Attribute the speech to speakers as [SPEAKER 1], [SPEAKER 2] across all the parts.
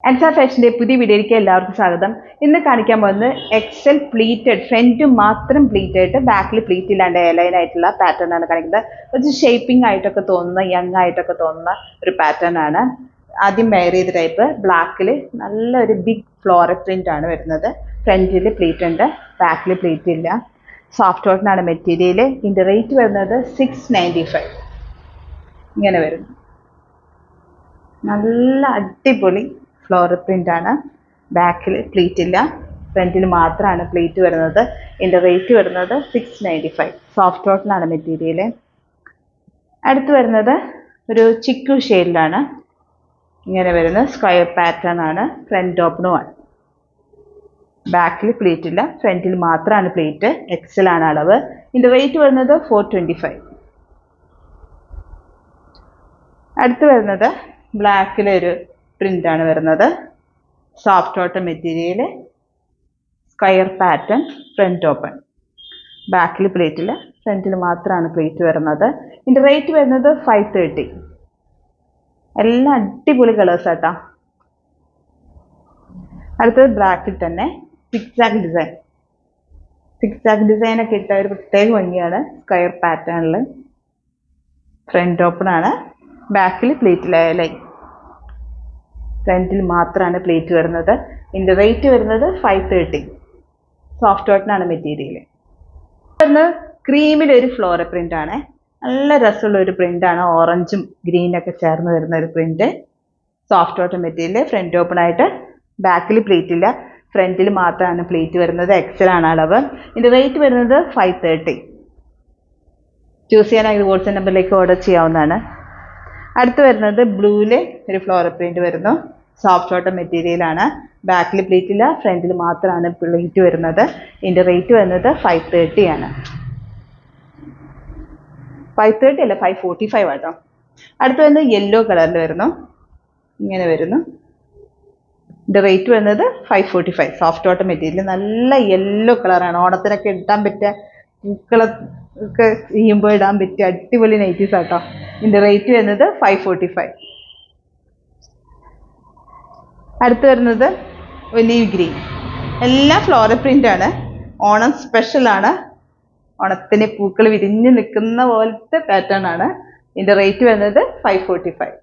[SPEAKER 1] അൻസാർ ഫാഷൻ്റെ പുതിയ വീഡിയോയിലേക്ക് എല്ലാവർക്കും സ്വാഗതം. ഇന്ന് കാണിക്കാൻ പോകുന്നത് എക്സൽ പ്ലീറ്റഡ്, ഫ്രണ്ട് മാത്രം പ്ലീറ്റ് ആയിട്ട് ബാക്കിൽ പ്ലീറ്റ് ഇല്ലാണ്ട് എയർലൈൻ ആയിട്ടുള്ള പാറ്റേൺ ആണ് കാണിക്കുന്നത്. കുറച്ച് ഷേപ്പിംഗ് ആയിട്ടൊക്കെ തോന്നുന്ന, യങ് ആയിട്ടൊക്കെ തോന്നുന്ന ഒരു പാറ്റേൺ ആണ്. ആദ്യം വെയർ ചെയ്ത ടൈപ്പ് ബ്ലാക്കിൽ നല്ലൊരു ബിഗ് ഫ്ലോറൽ പ്രിന്റ് ആണ് വരുന്നത്. ഫ്രണ്ടിൽ പ്ലീറ്റ് ഉണ്ട്, ബാക്കിൽ പ്ലീറ്റ് ഇല്ല. സോഫ്റ്റ് കോട്ടനാണ് മെറ്റീരിയൽ. ഇതിൻ്റെ റേറ്റ് വരുന്നത് 695. ഇങ്ങനെ വരുന്നു. നല്ല അടിപൊളി ഫ്ലോറൽ പ്രിന്റ് ആണ്. ബാക്കിൽ പ്ലീറ്റ് ഇല്ല, ഫ്രണ്ടിൽ മാത്രമാണ് പ്ലീറ്റ് വരുന്നത്. ഇതിൻ്റെ റേറ്റ് വരുന്നത് 695. സോഫ്റ്റ് കോട്ടനാണ് മെറ്റീരിയൽ. അടുത്ത് വരുന്നത് ഒരു ചിക്കു ഷെയ്ഡിലാണ്. ഇങ്ങനെ വരുന്നത് സ്ക്വയർ പാറ്റേൺ ആണ്. ഫ്രണ്ട് ഓപ്പണുമാണ്. ബാക്കിൽ പ്ലീറ്റ് ഇല്ല, ഫ്രണ്ടിൽ മാത്രമാണ് പ്ലീറ്റ്. എക്സൽ ആണ് അളവ്. ഇതിൻ്റെ റേറ്റ് വരുന്നത് 425. അടുത്ത് വരുന്നത് ബ്ലാക്കിലൊരു പ്രിന്റ് ആണ് വരുന്നത്. Soft cotton material, square pattern, front open. ബാക്കിൽ പ്ലേറ്റ് ഇല്ല, ഫ്രണ്ടിൽ മാത്രമാണ് പ്ലേറ്റ് വരുന്നത്. ഇതിൻ്റെ റേറ്റ് വരുന്നത് 530. എല്ലാം അടിപൊളി കളേഴ്സ് ആട്ടോ. അടുത്തത് ബ്ലാക്കിൽ തന്നെ സിക്സാക് ഡിസൈൻ. സിക്സാക് ഡിസൈനൊക്കെ ഇട്ട ഒരു പ്രത്യേക ഭംഗിയാണ്. സ്ക്വയർ പാറ്റേണിൽ ഫ്രണ്ട് ഓപ്പൺ ആണ്. ബാക്കിൽ പ്ലേറ്റ് ലൈൻ, ഫ്രണ്ടിൽ മാത്രമാണ് പ്ലേറ്റ് വരുന്നത്. ഇതിൻ്റെ റേറ്റ് വരുന്നത് 530. സോഫ്റ്റ് കോട്ടനാണ് മെറ്റീരിയൽ. വരുന്നത് ക്രീമിലൊരു ഫ്ലോറൽ പ്രിന്റ് ആണ്. നല്ല രസമുള്ള ഒരു പ്രിന്റ് ആണ്. ഓറഞ്ചും ഗ്രീനൊക്കെ ചേർന്ന് വരുന്ന ഒരു print. Soft cotton material, front open ആയിട്ട്. ബാക്കിൽ പ്ലേറ്റ് ഇല്ല, ഫ്രണ്ടിൽ മാത്രമാണ് പ്ലേറ്റ് വരുന്നത്. എക്സൽ ആണ് അളവ്. ഇതിൻ്റെ റേറ്റ് വരുന്നത് 530. ചൂസ് ചെയ്യാനായി വാട്സ്ആപ്പ് നമ്പറിലേക്ക് ഓർഡർ ചെയ്യാവുന്നതാണ്. അടുത്ത് വരുന്നത് ബ്ലൂവിൽ ഒരു ഫ്ലോറൽ പ്രിന്റ് വരുന്നു. സോഫ്റ്റ് കോട്ടൺ മെറ്റീരിയൽ ആണ്. ബാക്കിൽ പ്ലേറ്റ് ഇല്ല, ഫ്രണ്ടിൽ മാത്രമാണ് പ്ലേറ്റ് വരുന്നത്. ഇതിൻ്റെ റേറ്റ് വരുന്നത് 530 ആണ്. 530 അല്ല, 545 ആട്ടോ. അടുത്ത് വരുന്നത് യെല്ലോ കളറിൽ വരുന്നു. ഇങ്ങനെ വരുന്നു. ഇതിൻ്റെ റേറ്റ് വരുന്നത് 545. സോഫ്റ്റ് കോട്ടൺ മെറ്റീരിയൽ, നല്ല യെല്ലോ കളറാണ്. ഓണത്തിനൊക്കെ ഇടാൻ പറ്റിയ, പൂക്കളൊക്കെ ചെയ്യുമ്പോൾ ഇടാൻ പറ്റിയ അടിപൊളി നൈറ്റീസ് ആട്ടോ. ഇതിൻ്റെ റേറ്റ് വരുന്നത് 545. അടുത്ത് വരുന്നത് ഒലീവ് ഗ്രീൻ. എല്ലാം ഫ്ലോറൽ പ്രിന്റ് ആണ്. ഓണം സ്പെഷ്യൽ ആണ്. ഓണത്തിന് പൂക്കൾ വിരിഞ്ഞ് നിൽക്കുന്ന പോലത്തെ പാറ്റേൺ ആണ്. ഇതിൻ്റെ റേറ്റ് വരുന്നത് 545.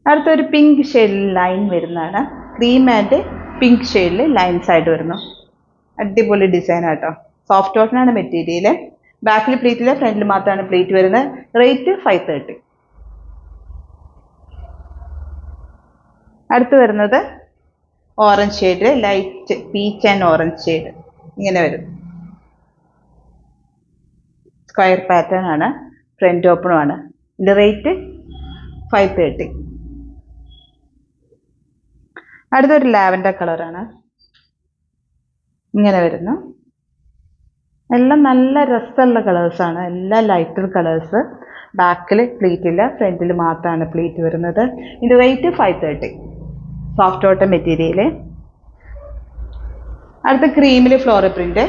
[SPEAKER 1] അടുത്തൊരു പിങ്ക് ഷെയ്ഡിൽ ലൈൻ വരുന്നതാണ്. ക്രീം ആൻഡ് പിങ്ക് ഷെയ്ഡിൽ ലൈൻസ് ആയിട്ട് വരുന്നു. അടിപൊളി ഡിസൈൻ ആട്ടോ. സോഫ്റ്റ് കോട്ടനാണ് മെറ്റീരിയൽ. ബാക്കിൽ പ്ലേറ്റ് ഇല്ല, ഫ്രണ്ടിൽ മാത്രമാണ് പ്ലേറ്റ് വരുന്നത്. റേറ്റ് 530. അടുത്ത് വരുന്നത് orange shade, light peach and orange shade. ഇങ്ങനെ വരും. സ്ക്വയർ പാറ്റേൺ ആണ്. ഫ്രണ്ട് ഓപ്പണും ആണ്. ഇതിൻ്റെ റേറ്റ് 530. അടുത്തൊരു ലാവൻഡർ കളറാണ്. ഇങ്ങനെ വരുന്നു. എല്ലാം നല്ല രസമുള്ള കളേഴ്സാണ്. എല്ലാം ലൈറ്റർ കളേഴ്സ്. ബാക്കിൽ പ്ലീറ്റ് ഇല്ല, ഫ്രണ്ടിൽ മാത്രമാണ് പ്ലീറ്റ് വരുന്നത്. ഇതിൻ്റെ റേറ്റ് 530. Soft cotton material. അടുത്ത ക്രീമിൽ ഫ്ലോറൽ പ്രിന്റ്,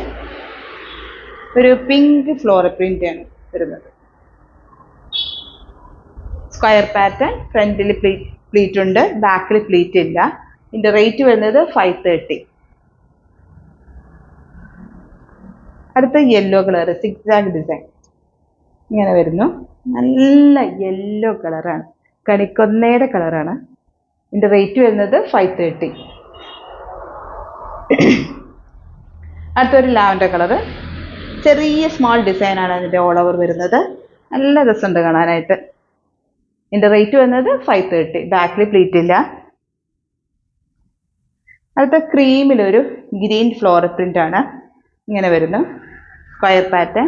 [SPEAKER 1] ഒരു പിങ്ക് ഫ്ലോറൽ പ്രിന്റ് ആണ് വരുന്നത്. സ്ക്വയർ പാറ്റേൺ, ഫ്രണ്ടിൽ പ്ലീറ്റ് ഉണ്ട്, ബാക്കിൽ പ്ലീറ്റ് ഇല്ല. ഇതിൻ്റെ റേറ്റ് വരുന്നത് 530. അടുത്ത യെല്ലോ കളർ, സിക്സാക് ഡിസൈൻ. ഇങ്ങനെ വരുന്നു. നല്ല യെല്ലോ കളറാണ്. കണിക്കൊന്നയുടെ കളറാണ്. ഇതിൻ്റെ റേറ്റ് വരുന്നത് 530. അടുത്തൊരു ലാവൻഡർ കളറ്. ചെറിയ സ്മോൾ ഡിസൈനാണ് അതിൻ്റെ ഓൾ ഓവർ വരുന്നത്. നല്ല രസമുണ്ട് കാണാനായിട്ട്. ഇതിൻ്റെ റേറ്റ് വരുന്നത് 530. ബാക്കിൽ പ്ലീറ്റ് ഇല്ല. അടുത്ത ക്രീമിലൊരു ഗ്രീൻ ഫ്ലോറൽ പ്രിന്റ് ആണ്. ഇങ്ങനെ വരുന്നു. സ്ക്വയർ പാറ്റേൺ,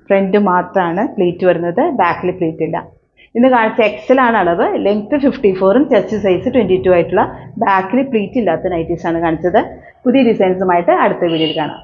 [SPEAKER 1] ഫ്രണ്ട് മാത്രമാണ് പ്ലീറ്റ് വരുന്നത്. ബാക്കിൽ പ്ലീറ്റ് ഇല്ല. ഇന്ന് കാണിച്ച എക്സൽ ആണ് അളവ്. ലെങ്ത് 54ഉം ചെസ്റ്റ് സൈസ് 22 ആയിട്ടുള്ള ബാക്കിൽ പ്ലീറ്റ് ഇല്ലാത്ത നൈറ്റീസ് ആണ് കാണിച്ചത്. പുതിയ ഡിസൈൻസുമായിട്ട് അടുത്ത വീഡിയോയിൽ കാണാം.